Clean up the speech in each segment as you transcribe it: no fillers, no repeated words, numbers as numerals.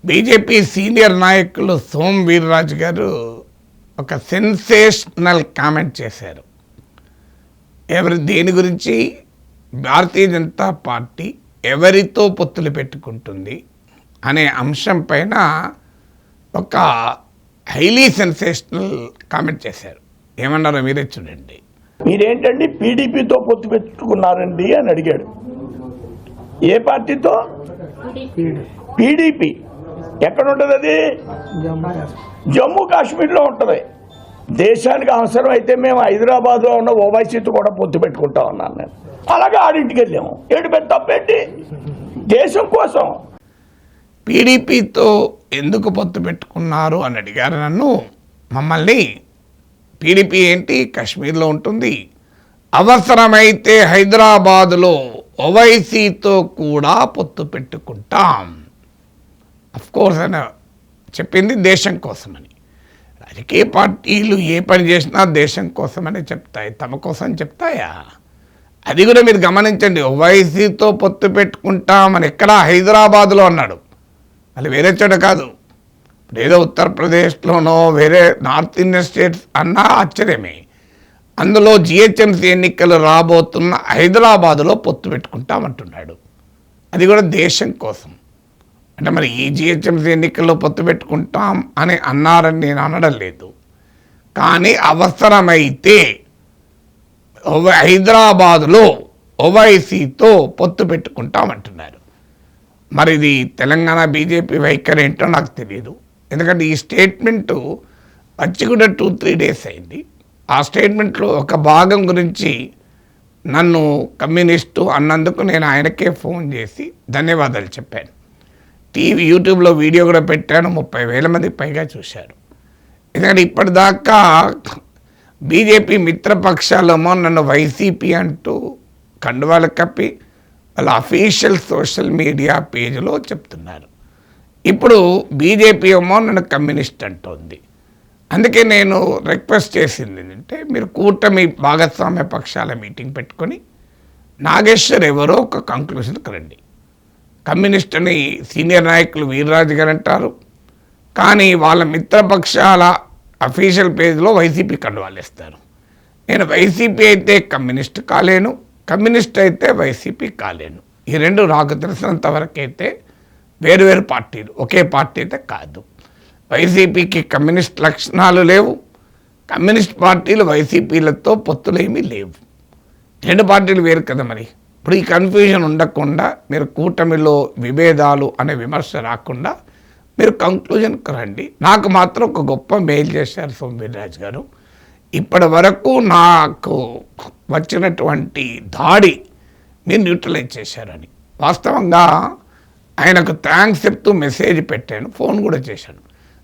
BJP senior నాయకులు సోమ్ వీర్రాజు గారు ఒక సెన్సేషనల్ కామెంట్ చేశారు. దేని గురించి? భారతీయ జనతా పార్టీ ఎవరితో పొత్తులు పెట్టుకుంటుంది అనే అంశం పైన ఒక హైలీ సెన్సేషనల్ కామెంట్ చేశారు. ఏమన్నారో మీరే చూడండి. మీరేంటండి పీడీపీతో పొత్తు పెట్టుకున్నారండి అని అడిగాడు. ఏ పార్టీతో? పీడీపీ. ఎక్కడ ఉంటుంది అది? జమ్మూ కాశ్మీర్లో ఉంటుంది. దేశానికి అవసరం అయితే మేము హైదరాబాద్లో ఉన్న ఓవైసీతో కూడా పొత్తు పెట్టుకుంటా ఉన్నాను నేను. అలాగే ఆడింటికి వెళ్ళాము. ఏడు పెద్ద తప్పేంటి? దేశం కోసం. పీడీపీతో ఎందుకు పొత్తు పెట్టుకున్నారు అని అడిగారు నన్ను. మమ్మల్ని పీడీపీ ఏంటి, కాశ్మీర్లో ఉంటుంది, అవసరమైతే హైదరాబాదులో ఓవైసీతో కూడా పొత్తు పెట్టుకుంటాం. అఫ్కోర్స్ అని చెప్పింది దేశం కోసమని. రాజకీయ పార్టీలు ఏ పని చేసినా దేశం కోసమని చెప్తాయి, తమ కోసం చెప్తాయా? అది కూడా మీరు గమనించండి. ఓవైసీతో పొత్తు పెట్టుకుంటామని ఎక్కడ? హైదరాబాద్లో అన్నాడు. మళ్ళీ వేరే చోట కాదు. ఏదో ఉత్తరప్రదేశ్లోనో వేరే నార్త్ ఇండియన్ స్టేట్స్ అన్నా ఆశ్చర్యమే. అందులో జిహెచ్ఎంసీ ఎన్నికలు రాబోతున్న హైదరాబాదులో పొత్తు పెట్టుకుంటామంటున్నాడు. అది కూడా దేశం కోసం. అంటే మరి ఈ జిహెచ్ఎంసీ ఎన్నికల్లో పొత్తు పెట్టుకుంటాం అని అన్నారని నేను అనడం లేదు. కానీ అవసరమైతే హైదరాబాదులో ఓవైసీతో పొత్తు పెట్టుకుంటామంటున్నారు. మరి ఇది తెలంగాణ బీజేపీ వైఖరి ఏంటో నాకు తెలియదు. ఎందుకంటే ఈ స్టేట్మెంటు వచ్చి కూడా 2-3 డేస్ అయింది. ఆ స్టేట్మెంట్లో ఒక భాగం గురించి నన్ను కమ్యూనిస్టు అన్నందుకు నేను ఆయనకే ఫోన్ చేసి ధన్యవాదాలు చెప్పాను. యూట్యూబ్లో వీడియో కూడా పెట్టాను. 30,000 మందికి పైగా చూశారు. ఎందుకంటే ఇప్పటిదాకా బీజేపీ మిత్రపక్షాలేమో నన్ను వైసీపీ అంటూ కండువాలు కప్పి వాళ్ళ అఫీషియల్ సోషల్ మీడియా పేజ్లో చెప్తున్నారు. ఇప్పుడు బీజేపీ ఏమో నన్ను కమ్యూనిస్ట్ అంటోంది. అందుకే నేను రిక్వెస్ట్ చేసింది ఏంటంటే, మీరు కూటమి భాగస్వామ్య పక్షాల మీటింగ్ పెట్టుకొని నాగేశ్వర్ ఎవరో ఒక కంక్లూషన్కి రండి. కమ్యూనిస్ట్ అని సీనియర్ నాయకులు వీర్రాజు గారు అంటారు, కానీ వాళ్ళ మిత్రపక్షాల అఫీషియల్ పేజ్లో వైసీపీ కండువాలు వేస్తారు. నేను వైసీపీ అయితే కమ్యూనిస్ట్ కాలేను, కమ్యూనిస్ట్ అయితే వైసీపీ కాలేను. ఈ రెండు నాకు తెలిసినంత వరకు అయితే వేరువేరు పార్టీలు, ఒకే పార్టీ అయితే కాదు. వైసీపీకి కమ్యూనిస్ట్ లక్షణాలు లేవు, కమ్యూనిస్ట్ పార్టీలు వైసీపీలతో పొత్తులేమీ లేవు. రెండు పార్టీలు వేరు కదా. మరి ఇప్పుడు ఈ కన్ఫ్యూజన్ ఉండకుండా మీరు కూటమిలో విభేదాలు అనే విమర్శ రాకుండా మీరు కంక్లూజన్కి రండి. నాకు మాత్రం ఒక గొప్ప మెయిల్ చేశారు సోమ్ వీర్రాజు గారు. ఇప్పటి వరకు నాకు వచ్చినటువంటి దాడి మీరు న్యూట్రలైజ్ చేశారని. వాస్తవంగా ఆయనకు థ్యాంక్స్ చెప్తూ మెసేజ్ పెట్టాను, ఫోన్ కూడా చేశాను.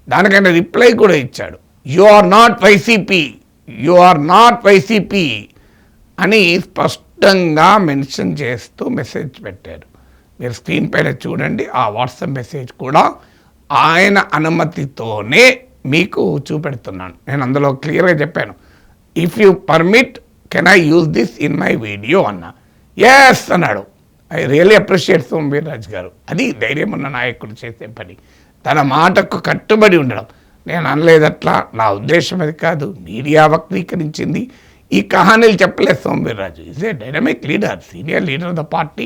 దానికైనా రిప్లై కూడా ఇచ్చాడు. You are not YCP, you are not YCP అని స్పష్టంగా మెన్షన్ చేస్తూ మెసేజ్ పెట్టారు. మీరు స్క్రీన్ పైన చూడండి. ఆ వాట్సాప్ మెసేజ్ కూడా ఆయన అనుమతితోనే మీకు చూపెడుతున్నాను. నేను అందులో క్లియర్గా చెప్పాను, if you permit can I use this in my video అన్నా. ఎస్ అన్నాడు. I really appreciate Som Veerraju garu. అది ధైర్యం ఉన్న నాయకుడు చేసే పని, తన మాటకు కట్టుబడి ఉండడం. నేను అనలేదట్లా, నా ఉద్దేశం అది కాదు. మీడియా వక్రీకరించింది. ఈ కహానీలు చెప్పలేదు Som Veerraju. Is a dynamic leader, senior leader of the party.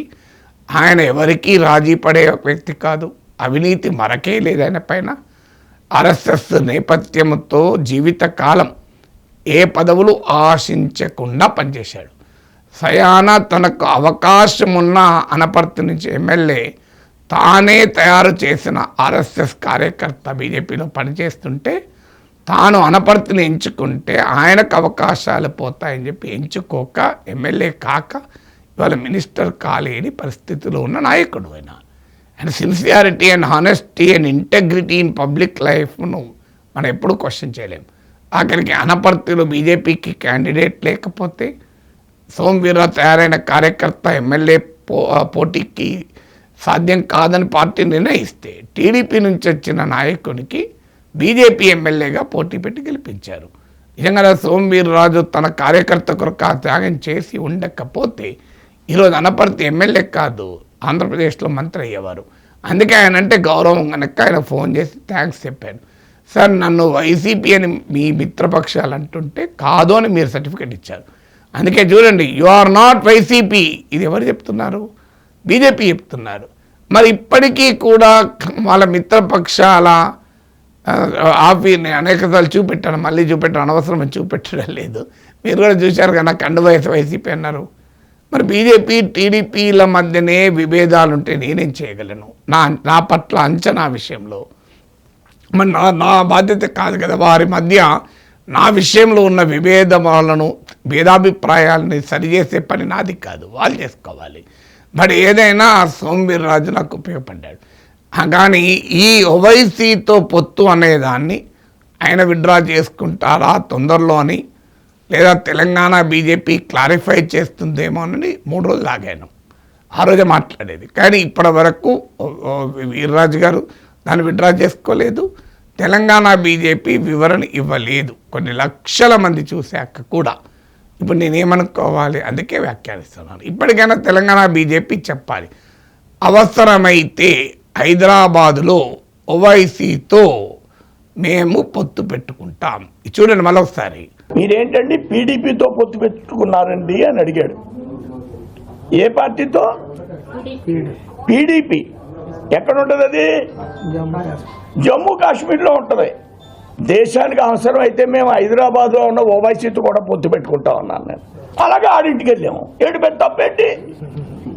ఆయన ఎవరికీ రాజీ పడే వ్యక్తి కాదు. అవినీతి మరకే లేదు ఆయన పైన. ఆర్ఎస్ఎస్ నేపథ్యంతో జీవితకాలం ఏ పదవులు ఆశించకుండా పనిచేశాడు. సయాన తనకు అవకాశం ఉన్న అనపర్తి నుంచి ఎమ్మెల్యే తానే తయారు చేసిన ఆర్ఎస్ఎస్ కార్యకర్త బీజేపీలో పనిచేస్తుంటే తాను అనపర్తిని ఎంచుకుంటే ఆయనకు అవకాశాలు పోతాయని చెప్పి ఎంచుకోక ఎమ్మెల్యే కాక ఇవాళ మినిస్టర్ కాలేని పరిస్థితిలో ఉన్న నాయకుడు ఆయన. And sincerity and honesty and integrity in public లైఫ్ను మనం ఎప్పుడూ క్వశ్చన్ చేయలేము. ఆఖరికి అనపర్తిలో బీజేపీకి క్యాండిడేట్ లేకపోతే సోమ్ వీర్రాజు తయారైన కార్యకర్త ఎమ్మెల్యే పోటీకి సాధ్యం కాదని పార్టీ నిర్ణయిస్తే టీడీపీ నుంచి వచ్చిన నాయకునికి బీజేపీ ఎమ్మెల్యేగా పోటీ పెట్టి గెలిపించారు. నిజంగా సోమ్ వీర్రాజు తన కార్యకర్త కొరకు ఆ త్యాగం చేసి ఉండకపోతే ఈరోజు అనపర్తి ఎమ్మెల్యే కాదు, ఆంధ్రప్రదేశ్లో మంత్రి అయ్యేవారు. అందుకే ఆయన అంటే గౌరవం కనుక ఆయన ఫోన్ చేసి థ్యాంక్స్ చెప్పాను. సార్ నన్ను వైసీపీ అని మీ మిత్రపక్షాలు అంటుంటే కాదు అని మీరు సర్టిఫికేట్ ఇచ్చారు. అందుకే చూడండి, యు ఆర్ నాట్ వైసీపీ. ఇది ఎవరు చెప్తున్నారు? బీజేపీ చెప్తున్నారు. మరి ఇప్పటికీ కూడా వాళ్ళ మిత్రపక్షాల అనేకసార్లు చూపెట్టాను, మళ్ళీ చూపెట్టాను, అనవసరం చూపెట్టడం లేదు. మీరు కూడా చూశారు కదా, కండు వయసు వైసీపీ అన్నారు. మరి బీజేపీ టీడీపీల మధ్యనే విభేదాలు ఉంటే నేనేం చేయగలను? నా పట్ల అంచనా విషయంలో మరి నా బాధ్యత కాదు కదా. వారి మధ్య నా విషయంలో ఉన్న విభేదాలను భేదాభిప్రాయాలని సరిచేసే పని నాది కాదు, వాళ్ళు చేసుకోవాలి. బట్ ఏదైనా సోమవీర్రాజు నాకు ఉపయోగపడ్డాడు. కానీ ఈ ఓవైసీతో పొత్తు అనేదాన్ని ఆయన విత్డ్రా చేసుకుంటారా తొందరలో అని, లేదా తెలంగాణ బీజేపీ క్లారిఫై చేస్తుందేమోనని 3 రోజులు ఆగాను. ఆ రోజే మాట్లాడేది. కానీ ఇప్పటి వరకు వీర్రాజు గారు దాన్ని విత్డ్రా చేసుకోలేదు. తెలంగాణ బీజేపీ వివరణ ఇవ్వలేదు. కొన్ని లక్షల మంది చూశాక కూడా ఇప్పుడు నేనేమనుకోవాలి? అందుకే వ్యాఖ్యానిస్తున్నాను. ఇప్పటికైనా తెలంగాణ బీజేపీ చెప్పాలి, అవసరమైతే హైదరాబాదులో ఓవైసీతో మేము పొత్తు పెట్టుకుంటాం. చూడండి మళ్ళీ ఒకసారి, మీరేంటండి పీడీపీతో పొత్తు పెట్టుకున్నారండి అని అడిగాడు. ఏ పార్టీతో? పీడీపీ. ఎక్కడ ఉంటుంది అది? జమ్మూ కాశ్మీర్లో ఉంటుంది. దేశానికి అవసరం అయితే మేము హైదరాబాద్లో ఉన్న ఓవైసీతో కూడా పొత్తు పెట్టుకుంటా ఉన్నాను నేను. అలాగే ఆడింటికి వెళ్ళాము. ఏడు పెద్ద తప్పేంటి?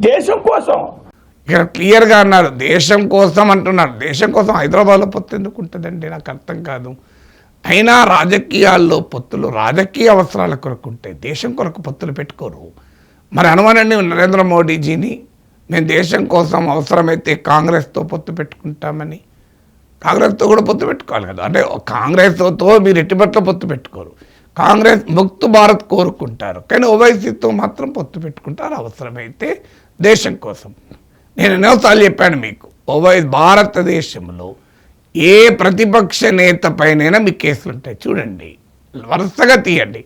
దేశం కోసం. ఇక్కడ క్లియర్గా అన్నారు, దేశం కోసం అంటున్నారు. దేశం కోసం హైదరాబాద్లో పొత్తు ఎందుకు ఉంటుందండి? నాకు అర్థం కాదు. అయినా రాజకీయాల్లో పొత్తులు రాజకీయ అవసరాల కొరకు ఉంటాయి, దేశం కొరకు పొత్తులు పెట్టుకోరు. మరి అనుమానండి నరేంద్ర మోడీజీని, మేము దేశం కోసం అవసరమైతే కాంగ్రెస్తో పొత్తు పెట్టుకుంటామని. కాంగ్రెస్తో కూడా పొత్తు పెట్టుకోవాలి కదా. అంటే కాంగ్రెస్తో మీరు ఎట్టిపట్ల పొత్తు పెట్టుకోరు. కాంగ్రెస్ ముక్త్ భారత్ కోరుకుంటారు, కానీ ఓవైసీతో మాత్రం పొత్తు పెట్టుకుంటారు అవసరమైతే దేశం కోసం. నేను ఎన్నోసార్లు చెప్పాను మీకు, భారతదేశంలో ఏ ప్రతిపక్ష నేత పైనైనా మీకు కేసులు ఉంటాయి. చూడండి, వరుసగా తీయండి.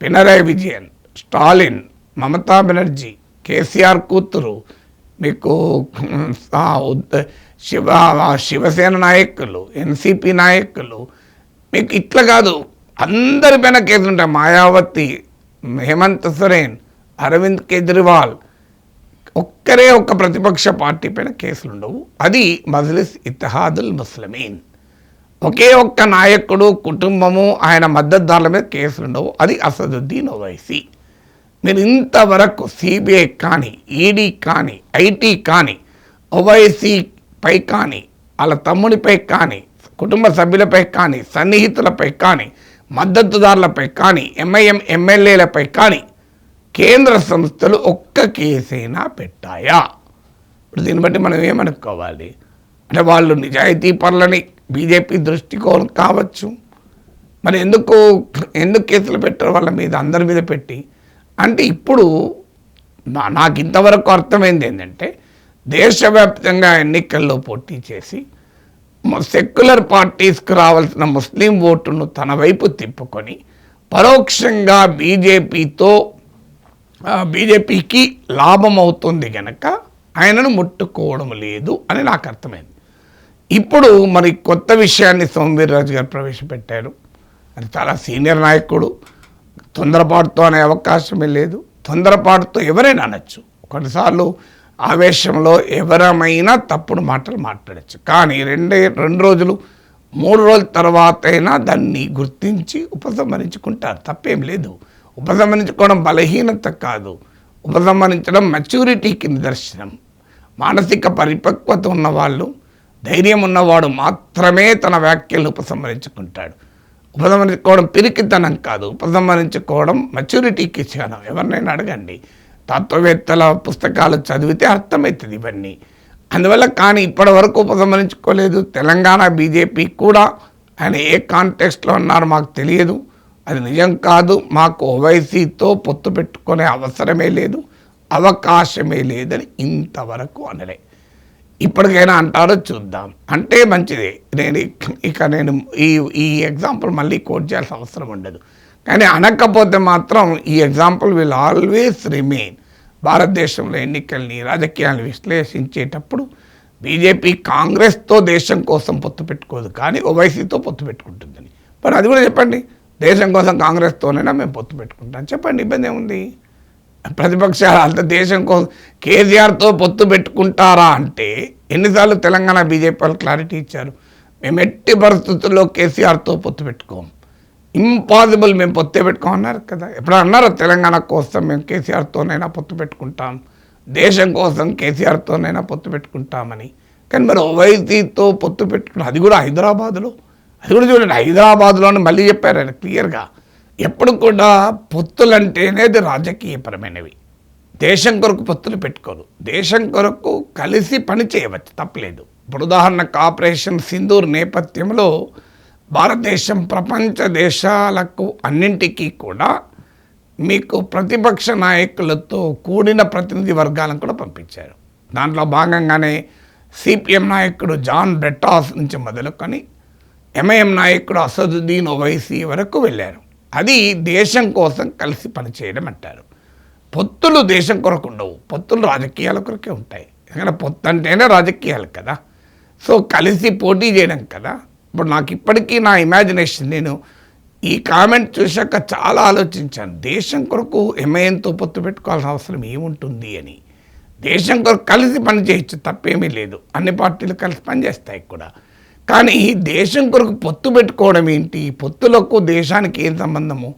పినరాయి విజయన్, స్టాలిన్, మమతా బెనర్జీ, కేసీఆర్ కూతురు, మీకు శివసేన నాయకులు, ఎన్సీపీ నాయకులు, మీకు ఇట్లా కాదు అందరిపైన కేసులు ఉంటాయి. మాయావతి, హేమంత్ సోరెన్, అరవింద్ కేజ్రీవాల్, ఒక్కరే ఒక్క ప్రతిపక్ష పార్టీ పైన కేసులు ఉండవు. అది మజ్లిస్ ఇత్తహాదుల్ ముస్లిమీన్. ఒకే ఒక్క నాయకుడు, కుటుంబము, ఆయన మద్దతుదారుల మీద కేసులు ఉండవు. అది అసదుద్దీన్ ఓవైసీ. మీరు ఇంతవరకు సిబిఐ కానీ, ఈడీ కానీ, ఐటీ కానీ, ఓవైసీపై కానీ, వాళ్ళ తమ్ముడిపై కానీ, కుటుంబ సభ్యులపై కానీ, సన్నిహితులపై కానీ, మద్దతుదారులపై కానీ, ఎంఐఎం ఎమ్మెల్యేలపై కానీ కేంద్ర సంస్థలు ఒక్క కేసైనా పెట్టాయా? ఇప్పుడు దీన్ని బట్టి మనం ఏమనుకోవాలి? అంటే వాళ్ళు నిజాయితీ పరులని బీజేపీ దృష్టికోణం కావచ్చు. మరి ఎందుకు కేసులు పెట్టారు వాళ్ళ మీద, అందరి మీద పెట్టి? అంటే ఇప్పుడు నాకు ఇంతవరకు అర్థమైంది ఏంటంటే, దేశవ్యాప్తంగా ఎన్నికల్లో పోటీ చేసి సెక్యులర్ పార్టీస్కి రావాల్సిన ముస్లిం ఓటును తన వైపు తిప్పుకొని పరోక్షంగా బీజేపీకి లాభం అవుతుంది కనుక ఆయనను ముట్టుకోవడం లేదు అని నాకు అర్థమైంది. ఇప్పుడు మరి కొత్త విషయాన్ని సోమవీర్రాజు గారు ప్రవేశపెట్టారు. అది చాలా సీనియర్ నాయకుడు, తొందరపాటుతో అనే అవకాశమే లేదు. తొందరపాటుతో ఎవరైనా అనొచ్చు, కొన్నిసార్లు ఆవేశంలో ఎవరమైనా తప్పుడు మాటలు మాట్లాడచ్చు. కానీ 2 రోజులు 3 రోజుల తర్వాత అయినా దాన్ని గుర్తించి ఉపసంహరించుకుంటారు, తప్పేం లేదు. ఉపసంహరించుకోవడం బలహీనత కాదు, ఉపసంహరించడం మెచ్యూరిటీకి నిదర్శనం. మానసిక పరిపక్వత ఉన్నవాళ్ళు, ధైర్యం ఉన్నవాడు మాత్రమే తన వ్యాఖ్యలను ఉపసంహరించుకుంటాడు. ఉపసంహరించుకోవడం పిరికితనం కాదు, ఉపసంహరించుకోవడం మెచ్యూరిటీకి చిహ్నం. ఎవరినైనా అడగండి, తత్వవేత్తల పుస్తకాలు చదివితే అర్థమవుతుంది ఇవన్నీ. అందువల్ల కానీ ఇప్పటి వరకు ఉపసంహరించుకోలేదు. తెలంగాణ బీజేపీ కూడా ఆయన ఏ కాంటెక్స్ట్లో ఉన్నారో మాకు తెలియదు, అది నిజం కాదు. మాకు ఓవైసీతో పొత్తు పెట్టుకునే అవసరమే లేదు, అవకాశమే లేదని ఇంతవరకు అనలే. ఇప్పటికైనా అంటారో చూద్దాం, అంటే మంచిదే. నేను ఈ ఎగ్జాంపుల్ మళ్ళీ కోట్ చేయాల్సిన అవసరం ఉండదు. కానీ అనకపోతే మాత్రం ఈ ఎగ్జాంపుల్ విల్ ఆల్వేస్ రిమైన్. భారతదేశంలో ఎన్నికల్ని, రాజకీయాలను విశ్లేషించేటప్పుడు బీజేపీ కాంగ్రెస్తో దేశం కోసం పొత్తు పెట్టుకోదు, కానీ ఓవైసీతో పొత్తు పెట్టుకుంటుందని. మరి అది కూడా చెప్పండి, దేశం కోసం కాంగ్రెస్తోనైనా మేము పొత్తు పెట్టుకుంటాం చెప్పండి, ఇబ్బంది ఏముంది? ప్రతిపక్షాలు అంత దేశం కోసం కేసీఆర్తో పొత్తు పెట్టుకుంటారా అంటే ఎన్నిసార్లు తెలంగాణ బీజేపీ వాళ్ళు క్లారిటీ ఇచ్చారు, మేము ఎట్టి పరిస్థితుల్లో కేసీఆర్తో పొత్తు పెట్టుకోం, ఇంపాసిబుల్, మేము పొత్తే పెట్టుకోమన్నారు కదా. ఎప్పుడు అన్నారు తెలంగాణ కోసం మేము కేసీఆర్తోనైనా పొత్తు పెట్టుకుంటాం, దేశం కోసం కేసీఆర్తోనైనా పొత్తు పెట్టుకుంటామని. కానీ మరి ఓవైసీతో పొత్తు పెట్టుకున్న అది కూడా హైదరాబాదులో, అది కూడా చూడండి హైదరాబాద్లోని మళ్ళీ చెప్పారు ఆయన క్లియర్గా, ఎప్పుడు కూడా పొత్తులంటేనే అది రాజకీయపరమైనవి, దేశం కొరకు పొత్తులు పెట్టుకోరు, దేశం కొరకు కలిసి పని చేయవచ్చు తప్పలేదు. ఇప్పుడు ఉదాహరణకు ఆపరేషన్ సింధూర్ నేపథ్యంలో భారతదేశం ప్రపంచ దేశాలకు అన్నింటికీ కూడా మీకు ప్రతిపక్ష నాయకులతో కూడిన ప్రతినిధి వర్గాలను కూడా పంపించారు. దాంట్లో భాగంగానే సిపిఎం నాయకుడు జాన్ బ్రెట్టాస్ నుంచి మొదలుకొని ఎంఐఎం నాయకుడు అసదుద్దీన్ ఓవైసీ వరకు వెళ్ళారు. అది దేశం కోసం కలిసి పనిచేయడం అంటారు. పొత్తులు దేశం కొరకు ఉండవు, పొత్తులు రాజకీయాల కొరకే ఉంటాయి. ఎందుకంటే పొత్తు అంటేనే రాజకీయాలు కదా, సో కలిసి పోటీ చేయడం కదా. ఇప్పుడు నాకు ఇప్పటికీ నా ఇమాజినేషన్, నేను ఈ కామెంట్ చూశాక చాలా ఆలోచించాను, దేశం కొరకు ఎంఐఎంతో పొత్తు పెట్టుకోవాల్సిన అవసరం ఏముంటుంది అని. దేశం కొరకు కలిసి పని చేయొచ్చు, తప్పేమీ లేదు, అన్ని పార్టీలు కలిసి పనిచేస్తాయి కూడా. కానీ దేశం కొరకు పొత్తు పెట్టుకోవడం ఏంటి, పొత్తులకు దేశానికి ఏం సంబంధము?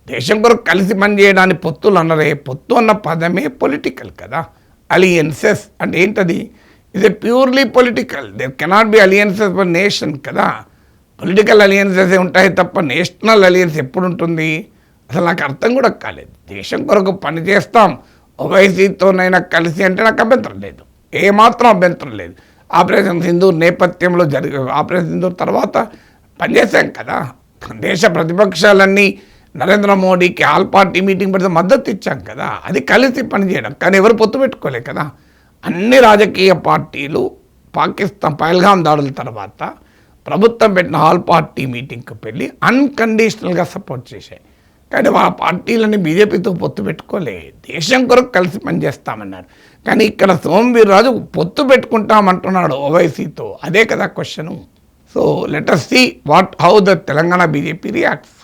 దేశం కొరకు కలిసి పనిచేయడానికి పొత్తులు అన్నరే, పొత్తు అన్న పదమే పొలిటికల్ కదా. అలియన్సెస్ అంటే ఏంటది? ఇది purely political, there cannot be alliances for nation కదా. పొలిటికల్ అలియన్సెస్ ఉంటాయి తప్ప నేషనల్ అలియన్స్ ఎప్పుడు ఉంటుంది? అసలు నాకు అర్థం కూడా కాలేదు. దేశం కొరకు పని చేస్తాం ఓవైసీతోనైనా కలిసి అంటే నాకు అభ్యంతరం లేదు, ఏమాత్రం అభ్యంతరం లేదు. ఆపరేషన్ సింధూర్ నేపథ్యంలో ఆపరేషన్ సింధూర్ తర్వాత పనిచేశాం కదా. దేశ ప్రతిపక్షాలన్నీ నరేంద్ర మోడీకి ఆల్ పార్టీ మీటింగ్ పెడితే మద్దతు ఇచ్చాం కదా, అది కలిసి పనిచేయడం. కానీ ఎవరు పొత్తు పెట్టుకోలే కదా. అన్ని రాజకీయ పార్టీలు పాకిస్తాన్ పహల్గాం దాడుల తర్వాత ప్రభుత్వం పెట్టిన ఆల్ పార్టీ మీటింగ్కి వెళ్ళి అన్కండిషనల్గా సపోర్ట్ చేశాయి. కానీ ఆ పార్టీలని బీజేపీతో పొత్తు పెట్టుకోలే, దేశం కొరకు కలిసి పనిచేస్తామన్నారు. కానీ ఇక్కడ సోమవీర్రాజు పొత్తు పెట్టుకుంటామంటున్నాడు ఓవైసీతో, అదే కదా question. So let us see how the Telangana BJP reacts.